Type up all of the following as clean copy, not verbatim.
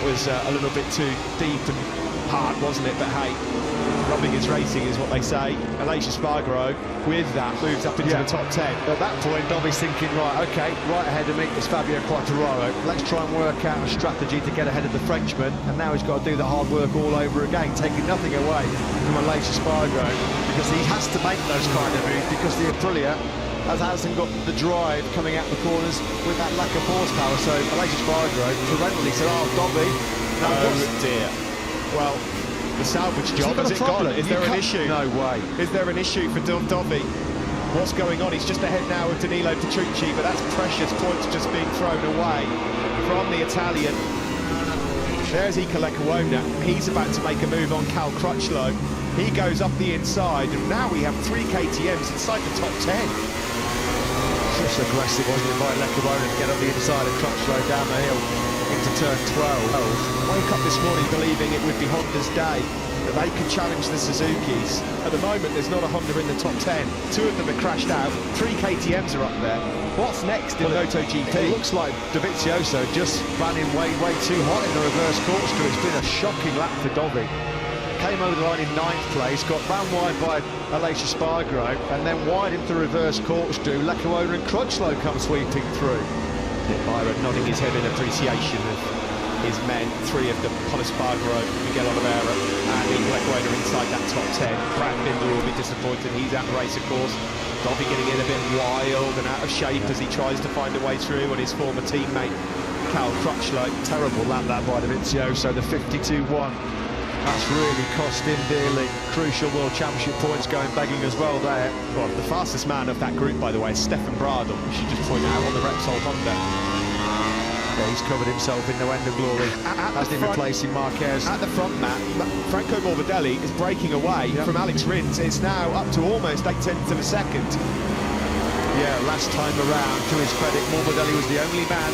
that was a little bit too deep and hard, wasn't it? But hey, rubbing is racing is what they say. Aleix Espargaro, with that, moves up into the top 10. At that point, Dobby's thinking, right, okay, right ahead of me is Fabio Quartararo. Let's try and work out a strategy to get ahead of the Frenchman. And now he's got to do the hard work all over again, taking nothing away from Aleix Espargaro, because he has to make those kind of moves, because the Aprilia hasn't got the drive coming out the corners with that lack of horsepower. So Aleix Espargaro perennially said, oh, Dobby. Oh dear. Well, the salvage job, has it gone? Is there an issue? No way. Is there an issue for Dobby? What's going on? He's just ahead now of Danilo Petrucci, but that's precious points just being thrown away from the Italian. There's Iker Lecuona. He's about to make a move on Cal Crutchlow. He goes up the inside, and now we have 3 KTMs inside the top 10. Just aggressive, wasn't it, by Lecuona to get up the inside of Crutchlow down the hill into turn 12. Wake up this morning believing it would be Honda's day, that they could challenge the Suzukis. At the moment, there's not a Honda in the top 10. 2 of them have crashed out. 3 KTMs are up there. What's next in MotoGP? It looks like Dovizioso just ran in way too hot in the reverse corkscrew. It's been a shocking lap for Dobby. Came over the line in 9th place, got ran wide by Aleix Espargaro, and then wide into reverse corkscrew. Lecuona and Crutchlow come sweeping through. Byron nodding his head in appreciation of his men, 3 of them, Pol Espargaro, Miguel Oliveira, and Iker Lecuona inside that top 10. Brad Binder will be disappointed. He's out of the race, of course. Dobby getting in a bit wild and out of shape as he tries to find a way through on his former teammate, Cal Crutchlow. Terrible lap that by Dovizioso, the 52-1. That's really cost him dearly. Crucial World Championship points going begging as well there. Well, the fastest man of that group, by the way, is Stefan Bradl. We should just point out on the Repsol Honda. Yeah, he's covered himself in no end of glory. Has been replacing Marquez. At the front, Matt, Franco Morbidelli is breaking away from Alex Rins. It's now up to almost 8/10 of a second. Yeah, last time around, to his credit, Morbidelli was the only man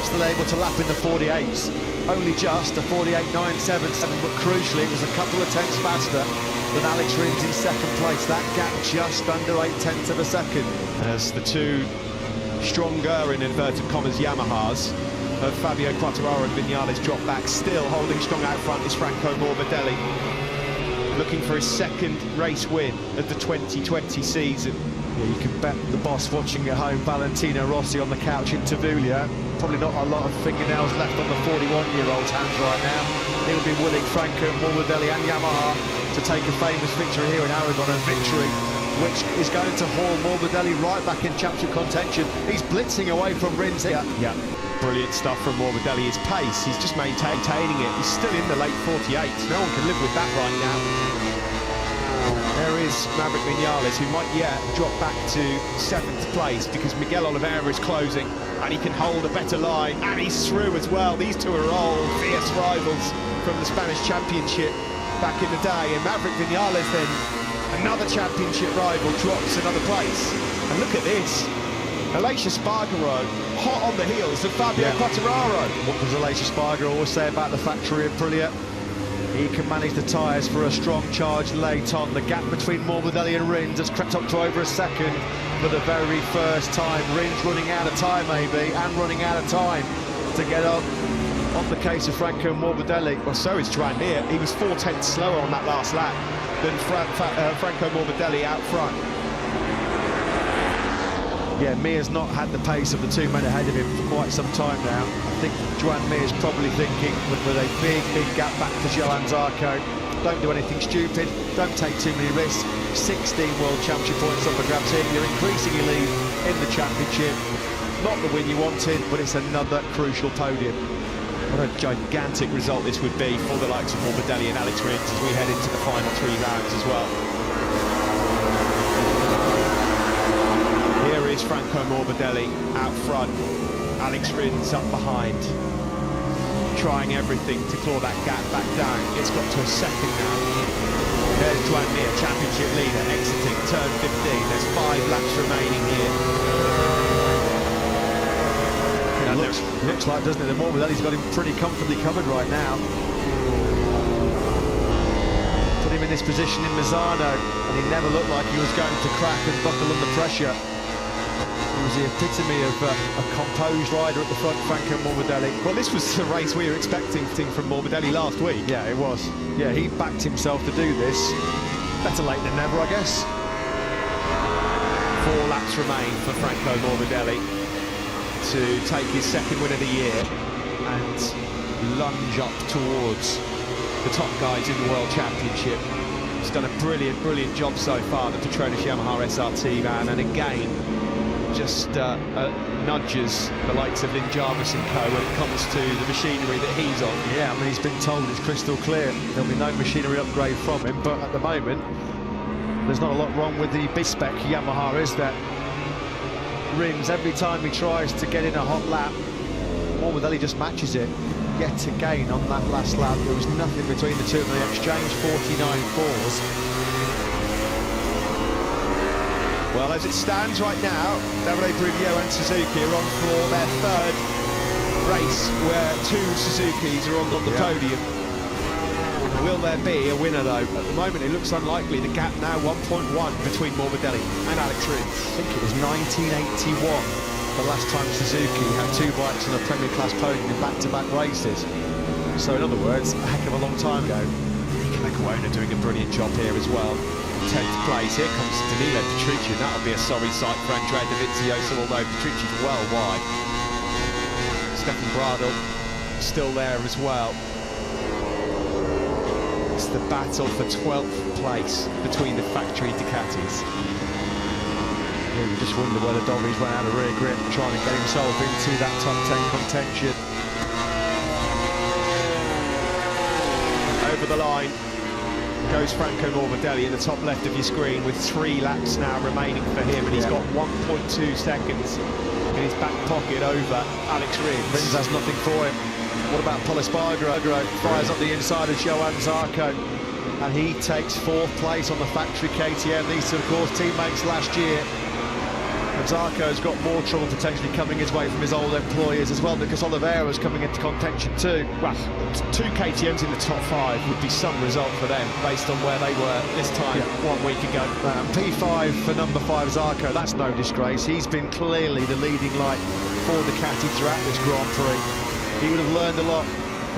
still able to lap in the 48s. Only just a 48.977, but crucially, it was a couple of tenths faster than Alex Rins in second place. That gap just under 8/10 of a second. As the 2 stronger, in inverted commas, Yamahas of Fabio Quartararo and Vinales drop back, still holding strong out front is Franco Morbidelli, looking for his 2nd race win of the 2020 season. Yeah, you can bet the boss watching at home, Valentino Rossi on the couch in Tavuglia. Probably not a lot of fingernails left on the 41-year-old's hands right now. He'll be willing Franco Morbidelli and Yamaha to take a famous victory here in Aragón, a victory which is going to haul Morbidelli right back in championship contention. He's blitzing away from Rins here. Yeah, brilliant stuff from Morbidelli. His pace, he's just maintaining it. He's still in the late 48s. No one can live with that right now. There is Maverick Vinales, who might yet drop back to 7th place because Miguel Oliveira is closing and he can hold a better line, and he's through as well. These 2 are old, fierce rivals from the Spanish Championship back in the day, and Maverick Vinales then, another championship rival, drops another place. And look at this, Aleix Espargaro hot on the heels of Fabio Quartararo. What does Aleix Espargaro always say about the factory of Aprilia? He can manage the tyres for a strong charge late on. The gap between Morbidelli and Rins has crept up to over a second for the very first time. Rins running out of time, maybe, and running out of time to get up on the case of Franco Morbidelli. Well, so is Joan Mir. He was 4/10 slower on that last lap than Franco Morbidelli out front. Yeah, Mir's not had the pace of the 2 men ahead of him for quite some time now. I think Joan Mir's probably thinking with a big gap back to Johan Zarco. Don't do anything stupid, don't take too many risks. 16 World Championship points up for grabs here. You're increasing your lead in the championship. Not the win you wanted, but it's another crucial podium. What a gigantic result this would be for the likes of Morbidelli and Alex Rins as we head into the final 3 rounds as well. Here is Franco Morbidelli out front, Alex Rins up behind, trying everything to claw that gap back down. It's got to a second now. There's Joan Mir, championship leader, exiting turn 15. There's 5 laps remaining here. Looks like, doesn't it, the Morbidelli's got him pretty comfortably covered right now. Put him in this position in Misano, and he never looked like he was going to crack and buckle under pressure. was the epitome of a composed rider at the front, Franco Morbidelli. Well, this was the race we were expecting from Morbidelli last week. Yeah, it was. Yeah, he backed himself to do this. Better late than never, I guess. 4 laps remain for Franco Morbidelli to take his second win of the year and lunge up towards the top guys in the World Championship. He's done a brilliant job so far, the Petronas Yamaha SRT van, and again just nudges the likes of Lynn Jarvis and co when it comes to the machinery that he's on. Yeah, I mean, he's been told it's crystal clear there'll be no machinery upgrade from him, but at the moment there's not a lot wrong with the big spec Yamaha, is there? Rins, every time he tries to get in a hot lap, Morbidelli just matches it. Yet again on that last lap, there was nothing between the two of them. They exchanged 49.4s. Well, as it stands right now, Davide Brivio and Suzuki are on for their third race where 2 Suzukis are on the podium. Will there be a winner, though? At the moment, it looks unlikely. The gap now 1.1 between Morbidelli and Alex Rins. I think it was 1981. The last time Suzuki had 2 bikes on a Premier Class podium in back-to-back races. So in other words, a heck of a long time ago. Owner doing a brilliant job here as well. 10th place, here comes Danilo Petrucci, and that'll be a sorry sight for Andrea Dovizioso, although Petrucci's well wide. Stefan Bradl still there as well. It's the battle for 12th place between the factory Ducatis. Yeah, you just wonder whether Dovi's run out of rear grip trying to get himself into that top 10 contention. Over the line goes Franco Morbidelli in the top left of your screen with 3 laps now remaining for him, and he's got 1.2 seconds in his back pocket over Alex Rins. Rins has nothing for him. What about Pol Espargaro? Fires up the inside of Johan Zarco, and he takes 4th place on the factory KTM. These two, of course, teammates last year. And Zarco's got more trouble potentially coming his way from his old employers as well, because Oliveira's coming into contention too. Well, 2 KTMs in the top 5 would be some result for them based on where they were this time 1 week ago. P5 for number 5 Zarco, that's no disgrace. He's been clearly the leading light for Ducati throughout this Grand Prix. He would have learned a lot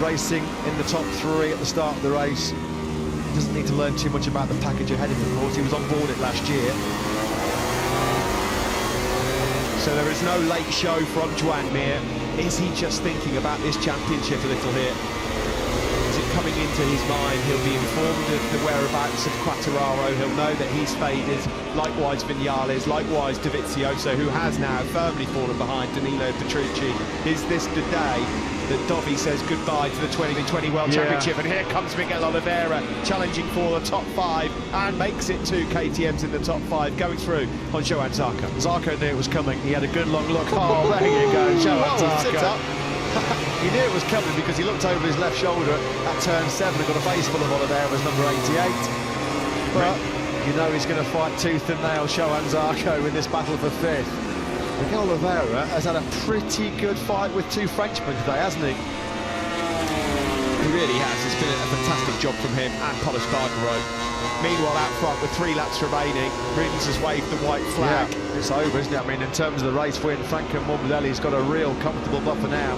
racing in the top 3 at the start of the race. He doesn't need to learn too much about the package ahead of him, of course. He was on board it last year. So there is no late show from Joan Mir. Is he just thinking about this championship a little here? Is it coming into his mind? He'll be informed of the whereabouts of Quartararo. He'll know that he's faded. Likewise Vinales, likewise Dovizioso, who has now firmly fallen behind Danilo Petrucci. Is this the day that Dovi says goodbye to the 2020 World Championship? And here comes Miguel Oliveira challenging for the top 5 and makes it 2 KTMs in the top 5, going through on Johan Zarco. Zarco knew it was coming. He had a good long look. Oh, there you go, Johan Zarco. He knew it was coming because he looked over his left shoulder at turn 7 and got a face full of Oliveira's number 88. But you know he's going to fight tooth and nail Johan Zarco in this battle for 5th. Miguel Oliveira has had a pretty good fight with 2 Frenchmen today, hasn't he? He really has. It's been a fantastic job from him and Pol Espargaro. Meanwhile, out front with 3 laps remaining, Rins has waved the white flag. Yeah, it's over, isn't it? I mean, in terms of the race win, Franco Morbidelli's got a real comfortable buffer now.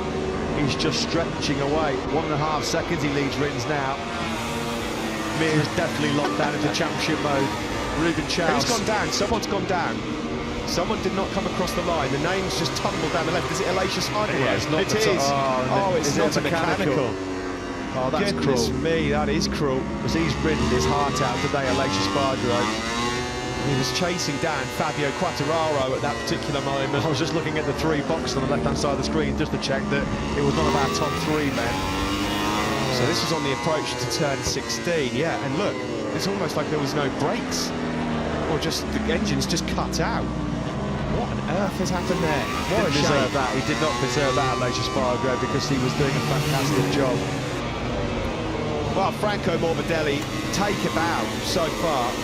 He's just stretching away. 1.5 seconds he leads Rins now. Mir's definitely locked down into championship mode. Ruben Charles. Who's gone down? Someone's gone down. Someone did not come across the line. The name's just tumbled down the left. Is it Alicia Spider? Yeah, it's not. It is. It's not a mechanical. Oh, that's Goodness cruel. me, that is cruel. Because he's ridden his heart out today, Alicia Spargaro. He was chasing down Fabio Quartararo at that particular moment. I was just looking at the 3 boxes on the left-hand side of the screen just to check that it was none of our top 3 men. So this was on the approach to turn 16, yeah, and look, it's almost like there was no brakes. Or just the engine's just cut out. What on earth has happened there? What a shame. Deserve that. He did not deserve that, Alicia Spargaro, because he was doing a fantastic job. Well, Franco Morbidelli take a bow so far.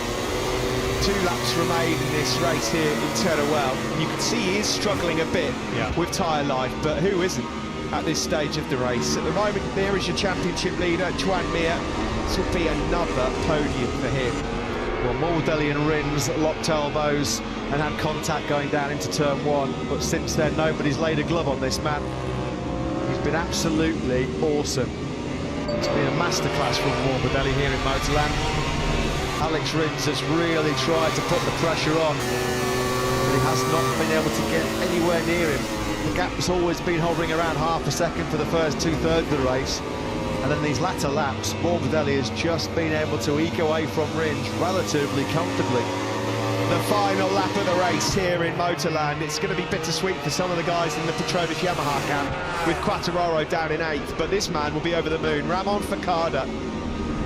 2 laps remain in this race here in Teruel. You can see he is struggling a bit with tyre life, but who isn't at this stage of the race? At the moment, there is your championship leader, Joan Mir. This will be another podium for him. Well, Morbidelli and Rins locked elbows and had contact going down into turn 1, but since then nobody's laid a glove on this man. He's been absolutely awesome. It's been a masterclass from Morbidelli here in Motoland. Alex Rins has really tried to put the pressure on, but he has not been able to get anywhere near him. The gap's always been hovering around half a second for the first 2/3 of the race, and then these latter laps, Morbidelli has just been able to eke away from Rins relatively comfortably. The final lap of the race here in Motoland. It's going to be bittersweet for some of the guys in the Petronas Yamaha camp, with Quartararo down in 8th, but this man will be over the moon. Ramon Facada,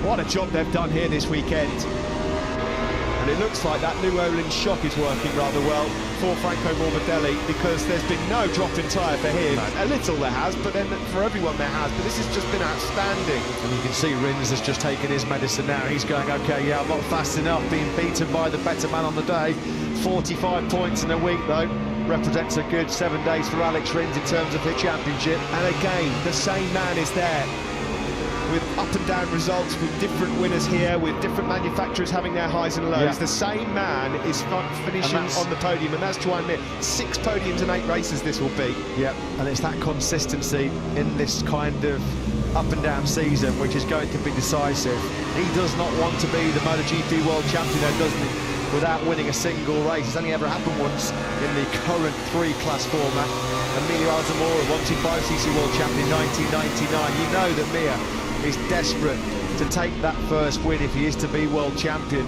what a job they've done here this weekend. And it looks like that new Öhlins shock is working rather well for Franco Morbidelli, because there's been no drop in tyre for him. A little there has, but then for everyone there has, but this has just been outstanding. And you can see Rins has just taken his medicine now. He's going, okay, yeah, I'm not fast enough, being beaten by the better man on the day. 45 points in a week, though. Represents a good 7 days for Alex Rins in terms of his championship. And again, the same man is there, with up and down results, with different winners here, with different manufacturers having their highs and lows. Yeah. The same man is finishing on the podium, and that's trying to 6 podiums in 8 races this will be. Yeah, and it's that consistency in this kind of up and down season which is going to be decisive. He does not want to be the MotoGP World Champion, though, doesn't he, without winning a single race. It's only ever happened once in the current 3-class format. Emilio Altamora won 5cc World Champion in 1999. You know that Mia is desperate to take that first win if he is to be world champion.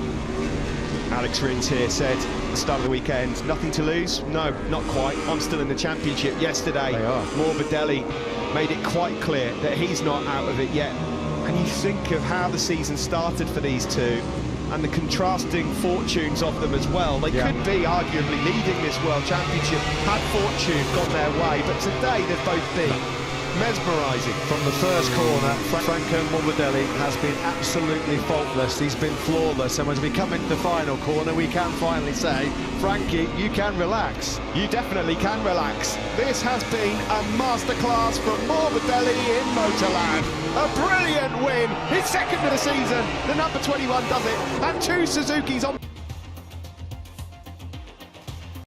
Alex Rins here said at the start of the weekend, nothing to lose? No, not quite. I'm still in the championship. Yesterday, Morbidelli made it quite clear that he's not out of it yet. And you think of how the season started for these two, and the contrasting fortunes of them as well. They could be arguably leading this world championship had fortune gone their way, but today they've both been mesmerising. From the first corner, Franco Morbidelli has been absolutely faultless. He's been flawless, and as we come into the final corner, we can finally say, Frankie, you can relax. You definitely can relax. This has been a masterclass from Morbidelli in Motoland. A brilliant win, his second of the season. The number 21 does it, and 2 Suzukis on.